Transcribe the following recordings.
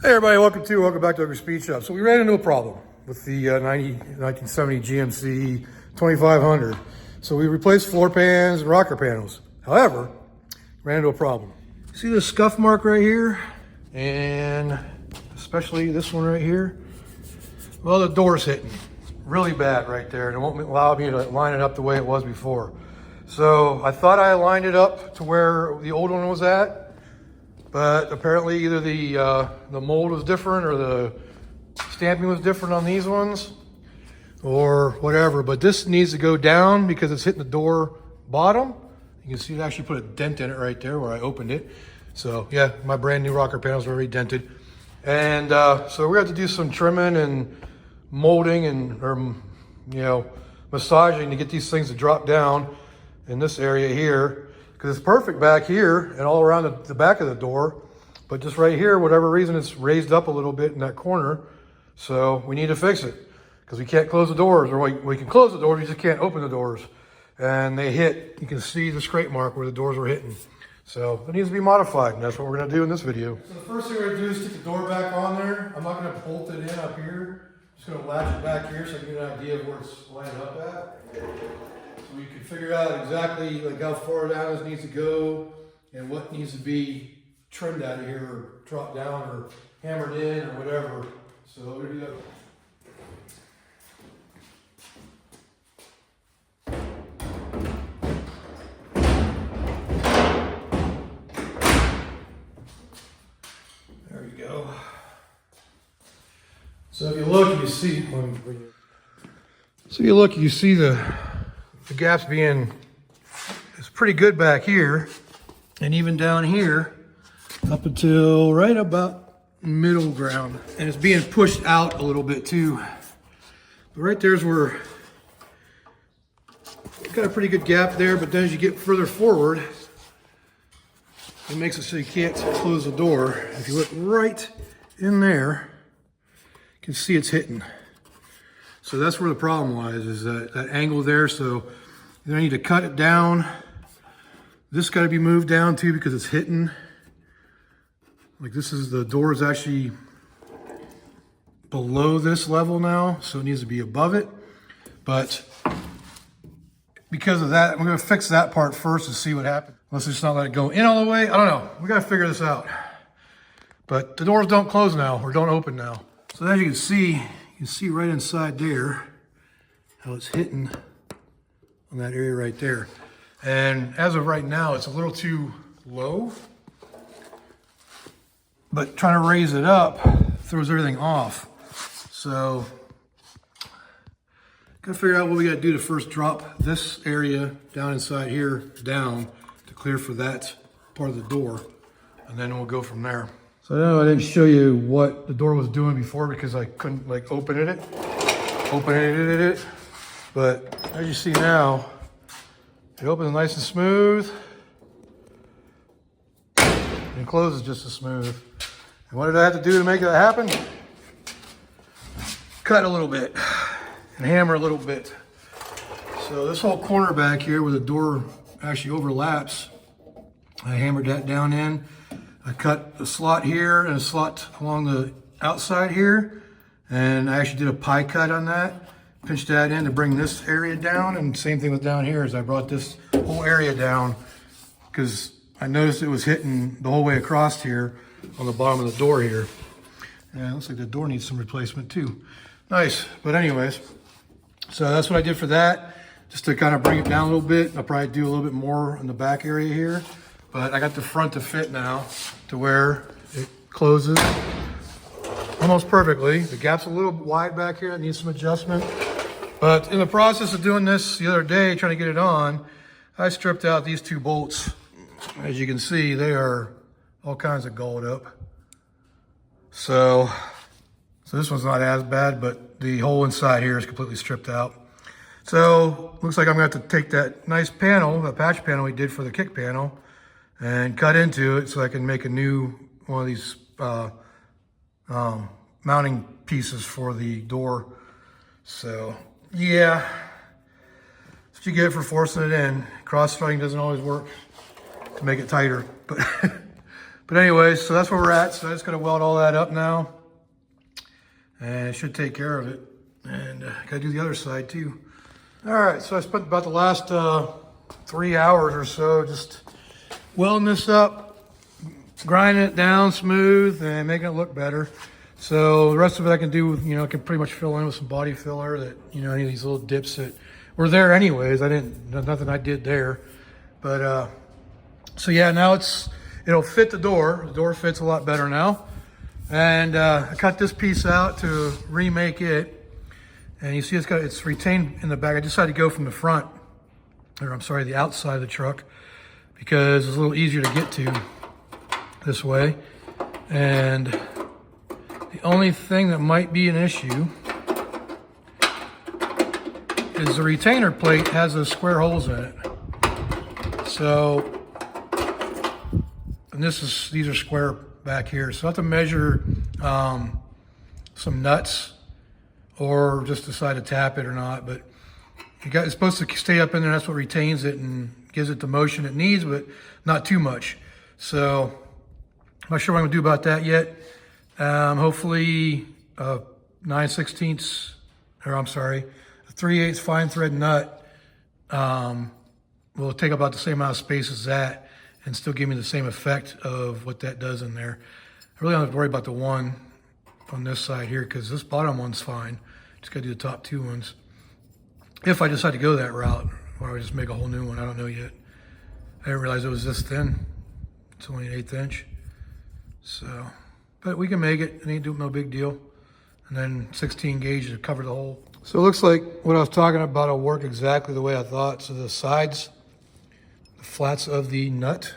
Hey everybody, welcome back to Ogre Speed Shop. So we ran into a problem with the 1970 GMC 2500. So we replaced floor pans and rocker panels. However, ran into a problem. See this scuff mark right here? And especially this one right here? Well, the door's hitting really bad right there, and it won't allow me to line it up the way it was before. So I thought I aligned it up to where the old one was at, but apparently either the mold was different or the stamping was different on these ones or whatever. But this needs to go down because it's hitting the door bottom. You can see it actually put a dent in it right there where I opened it. So yeah, my brand new rocker panels are already dented. And so we have to do some trimming and molding and massaging to get these things to drop down in this area here. Because it's perfect back here and all around the back of the door, but just right here, whatever reason, it's raised up a little bit in that corner. So we need to fix it because we can't close the doors, or we can close the doors, we just can't open the doors. And they hit, you can see the scrape mark where the doors were hitting. So it needs to be modified, and that's what we're gonna do in this video. So the first thing we're gonna do is stick the door back on there. I'm not gonna bolt it in up here. I'm just gonna latch it back here so I can get an idea of where it's lined up at. So we can figure out exactly like how far down this needs to go and what needs to be trimmed out of here or dropped down or hammered in or whatever. So we're gonna do that. There we go. So if you look, you see, you see the gaps being, it's pretty good back here, and even down here up until right about middle ground, and it's being pushed out a little bit too. But right there's where you've got a pretty good gap there, but then as you get further forward, it makes it so you can't close the door. If you look right in there, you can see it's hitting. So that's where the problem lies, is that angle there. So I need to cut it down. This got to be moved down too because it's hitting. Like this is, the door is actually below this level now, so it needs to be above it. But because of that, we're going to fix that part first and see what happens. Let's just not let it go in all the way. I don't know. We got to figure this out. But the doors don't close now, or don't open now. So as you can see right inside there how it's hitting on that area right there. And as of right now, it's a little too low, but trying to raise it up throws everything off. So gotta figure out what we gotta do to first drop this area down inside here down to clear for that part of the door, and then we'll go from there. So I know I didn't show you what the door was doing before because I couldn't like open it, but as you see now, it opens nice and smooth and closes just as smooth. And what did I have to do to make that happen? Cut a little bit and hammer a little bit. So this whole corner back here where the door actually overlaps, I hammered that down in. I cut a slot here and a slot along the outside here, and I actually did a pie cut on that. Pinched that in to bring this area down, and same thing with down here as I brought this whole area down because I noticed it was hitting the whole way across here on the bottom of the door here. And it looks like the door needs some replacement too. Nice, but anyways, so that's what I did for that, just to kind of bring it down a little bit. I'll probably do a little bit more in the back area here, but I got the front to fit now to where it closes almost perfectly. The gap's a little wide back here, it needs some adjustment. But in the process of doing this the other day, trying to get it on, I stripped out these two bolts. As you can see, they are all kinds of galled up. So this one's not as bad, but the whole inside here is completely stripped out. So looks like I'm gonna have to take that nice panel, that patch panel we did for the kick panel, and cut into it so I can make a new one of these mounting pieces for the door. So yeah, that's what you get for forcing it in. Cross-threading doesn't always work to make it tighter, but But anyways, so that's where we're at. So I just got to weld all that up now. And it should take care of it. And got to do the other side too. All right, so I spent about the last 3 hours or so just welding this up, grinding it down smooth and making it look better. So the rest of it I can do, you know, I can pretty much fill in with some body filler that, you know, any of these little dips that were there anyways. Nothing I did there. But, so yeah, now it'll fit the door. The door fits a lot better now. And I cut this piece out to remake it. And you see it's retained in the back. I decided to go from the front, or I'm sorry, the outside of the truck, because it's a little easier to get to this way. And the only thing that might be an issue is the retainer plate has those square holes in it. So, and these are square back here. So I have to measure some nuts, or just decide to tap it or not. But it's supposed to stay up in there. That's what retains it and gives it the motion it needs, but not too much. So I'm not sure what I'm gonna do about that yet. Hopefully 9/16, or I'm sorry, a 3/8 fine thread nut will take about the same amount of space as that and still give me the same effect of what that does in there. I really don't have to worry about the one on this side here, because this bottom one's fine. Just gotta do the top two ones. If I decide to go that route, or I just make a whole new one, I don't know yet. I didn't realize it was this thin. It's only an 1/8 inch. So, but we can make it. It ain't no big deal. And then 16 gauge to cover the hole. So it looks like what I was talking about will work exactly the way I thought. So the sides, the flats of the nut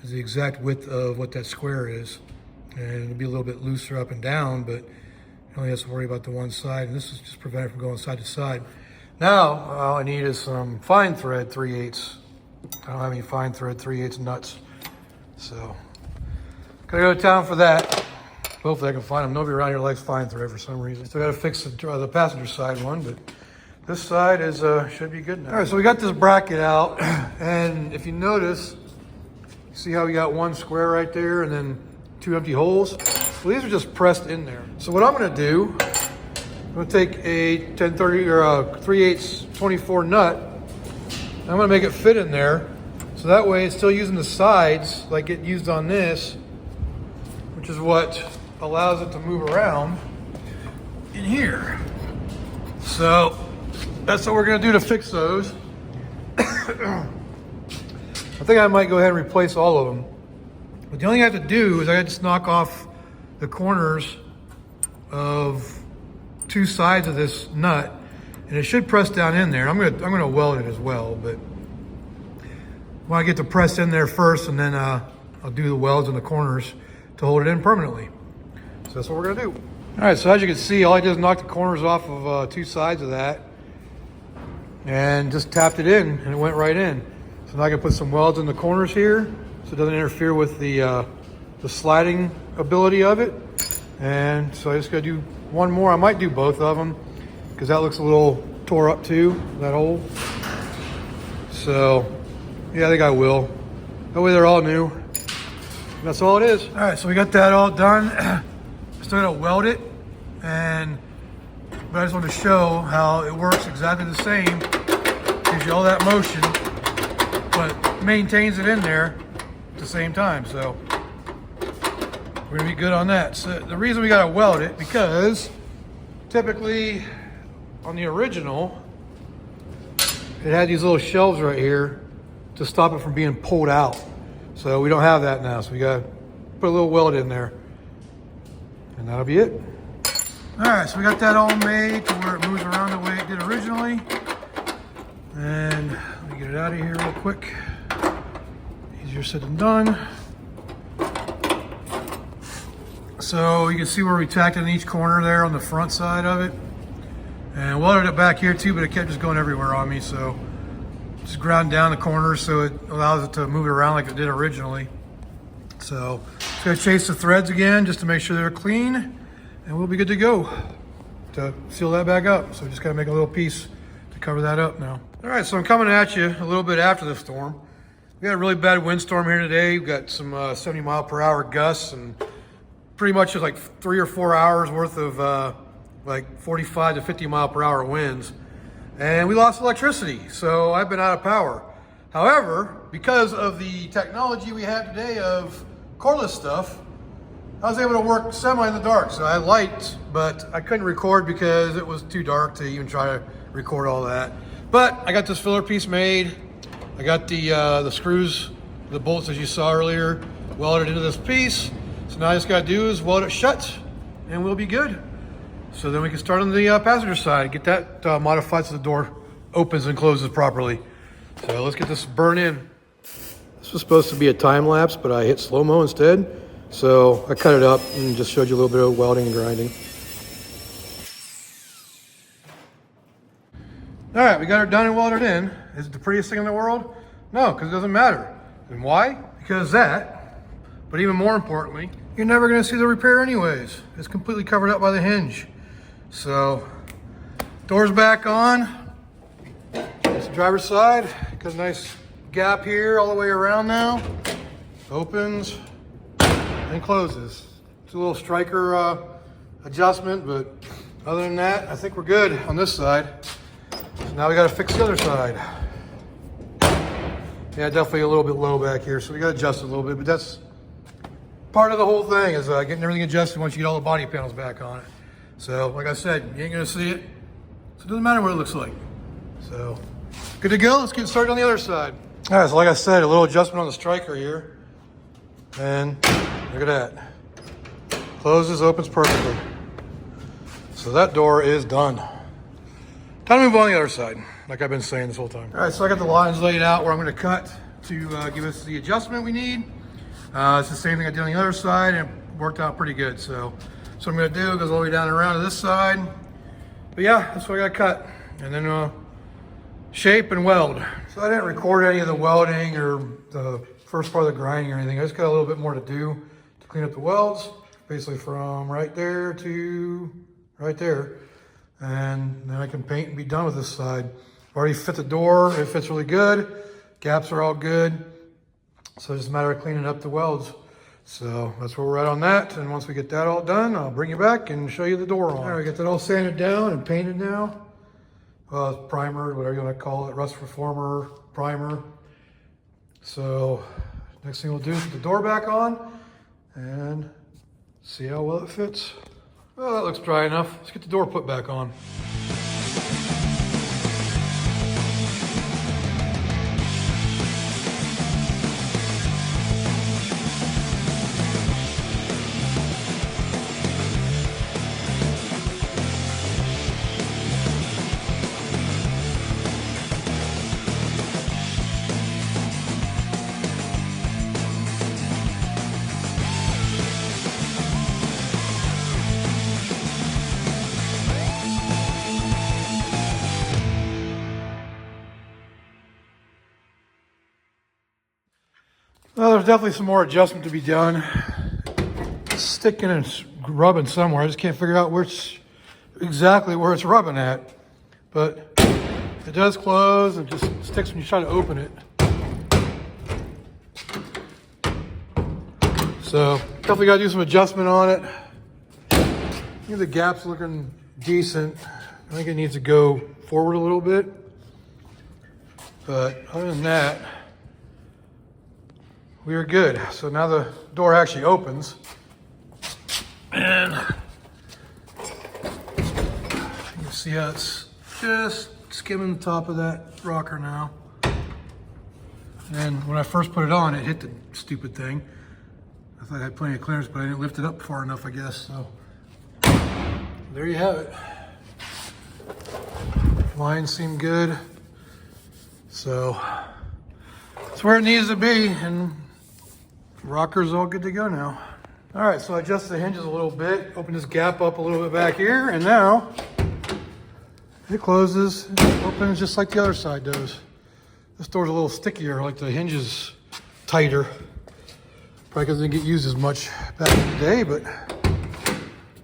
is the exact width of what that square is. And it'll be a little bit looser up and down, but you only have to worry about the one side. And this is just prevent it from going side to side. Now, all I need is some fine thread 3/8. I don't have any fine thread 3/8 nuts. So, gotta go to town for that. Hopefully I can find them. Nobody around here likes fine thread for some reason. Still gotta fix the passenger side one, but this side is should be good now. All right, so we got this bracket out. And if you notice, see how we got one square right there and then 2 empty holes? Well, these are just pressed in there. So what I'm gonna do, I'm gonna take a 1030 or a 3/8 24 nut. And I'm gonna make it fit in there. So that way it's still using the sides like it used on this, which is what allows it to move around in here. So that's what we're gonna do to fix those. I think I might go ahead and replace all of them. But the only thing I have to do is I just knock off the corners of 2 sides of this nut, and it should press down in there. I'm gonna weld it as well, but I want to get the press in there first, and then I'll do the welds in the corners to hold it in permanently. So that's what we're gonna do. All right, so as you can see, all I did is knock the corners off of 2 sides of that and just tapped it in, and it went right in. So now I can put some welds in the corners here so it doesn't interfere with the sliding ability of it. And so I just gotta do one more. I might do both of them because that looks a little tore up too, that hole. So yeah, I think I will. That way they're all new. That's all it is. All right, so we got that all done. Still gotta weld it, but I just want to show how it works exactly the same. Gives you all that motion, but maintains it in there at the same time. So we're gonna be good on that. So the reason we gotta weld it, because typically on the original, it had these little shelves right here to stop it from being pulled out. So we don't have that now. So we gotta put a little weld in there, and that'll be it. All right, so we got that all made to where it moves around the way it did originally. And let me get it out of here real quick. Easier said than done. So you can see where we tacked it in each corner there on the front side of it. And welded it back here too, but it kept just going everywhere on me. So just ground down the corners so it allows it to move it around like it did originally. So just gonna chase the threads again just to make sure they're clean, and we'll be good to go to seal that back up. So just gotta make a little piece to cover that up now. All right, so I'm coming at you a little bit after the storm. We had a really bad windstorm here today. We've got some 70-mile-per-hour gusts and pretty much just like 3 or 4 hours worth of like 45 to 50-mile-per-hour winds. And we lost electricity, so I've been out of power. However, because of the technology we have today of cordless stuff, I was able to work semi in the dark. So I had lights, but I couldn't record because it was too dark to even try to record all that. But I got this filler piece made. I got the screws, the bolts as you saw earlier, welded into this piece. So now I just got to do is weld it shut and we'll be good. So then we can start on the passenger side, get that modified so the door opens and closes properly. So let's get this burn in. This was supposed to be a time lapse, but I hit slow-mo instead. So I cut it up and just showed you a little bit of welding and grinding. All right, we got her done and welded in. Is it the prettiest thing in the world? No, because it doesn't matter. And why? Because that, but even more importantly, you're never gonna see the repair anyways. It's completely covered up by the hinge. So, door's back on. It's the driver's side. Got a nice gap here all the way around now. Opens and closes. It's a little striker adjustment, but other than that, I think we're good on this side. So now we gotta fix the other side. Yeah, definitely a little bit low back here, so we gotta adjust it a little bit, but that's part of the whole thing is getting everything adjusted once you get all the body panels back on it. So, like I said, you ain't gonna see it, so it doesn't matter what it looks like. So, good to go, let's get started on the other side. All right, so like I said, a little adjustment on the striker here. And look at that. Closes, opens perfectly. So that door is done. Time to move on to the other side, like I've been saying this whole time. All right, so I got the lines laid out where I'm gonna cut to give us the adjustment we need. It's the same thing I did on the other side and it worked out pretty good. So what I'm gonna do goes all the way down and around to this side. But yeah, that's what I got cut. And then shape and weld. So I didn't record any of the welding or the first part of the grinding or anything. I just got a little bit more to do to clean up the welds. Basically from right there to right there. And then I can paint and be done with this side. Already fit the door, it fits really good. Gaps are all good. So it's just a matter of cleaning up the welds. So that's where we're at on that. And once we get that all done, I'll bring you back and show you the door on. All right, we got that all sanded down and painted now. Primer, whatever you want to call it, rust reformer, primer. So next thing we'll do is put the door back on and see how well it fits. Well, that looks dry enough. Let's get the door put back on. Well, there's definitely some more adjustment to be done. It's sticking and rubbing somewhere. I just can't figure out exactly where it's rubbing at. But it does close and just sticks when you try to open it. So definitely got to do some adjustment on it. I think the gap's looking decent. I think it needs to go forward a little bit. But other than that, we are good. So now the door actually opens. And you can see how it's just skimming the top of that rocker now. And when I first put it on, it hit the stupid thing. I thought I had plenty of clearance, but I didn't lift it up far enough, I guess. So there you have it. Lines seem good. So it's where it needs to be, and rocker's all good to go now. All right, so I adjusted the hinges a little bit, opened this gap up a little bit back here, and now it closes, opens just like the other side does. This door's a little stickier, like the hinges tighter. Probably because it didn't get used as much back in the day, but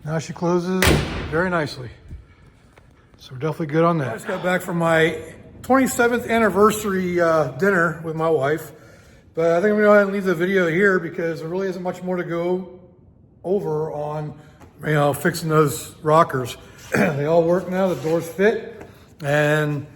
now she closes very nicely. So we're definitely good on that. I just got back from my 27th anniversary dinner with my wife. But I think I'm gonna go ahead and leave the video here because there really isn't much more to go over on, fixing those rockers. They all work now, the doors fit, and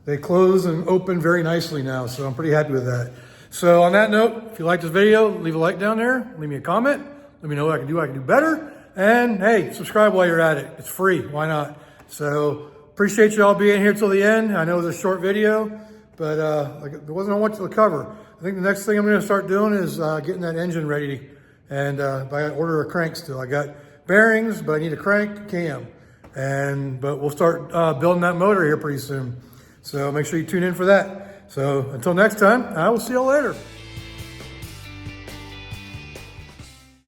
they close and open very nicely now, so I'm pretty happy with that. So on that note, if you like this video, leave a like down there, leave me a comment, let me know what I can do better, and hey, subscribe while you're at it. It's free, why not? So appreciate you all being here till the end. I know it was a short video, but there wasn't much to cover. I think the next thing I'm gonna start doing is getting that engine ready, and I order a crank still. I got bearings, but I need a crank cam. But we'll start building that motor here pretty soon. So make sure you tune in for that. So until next time, I will see you all later.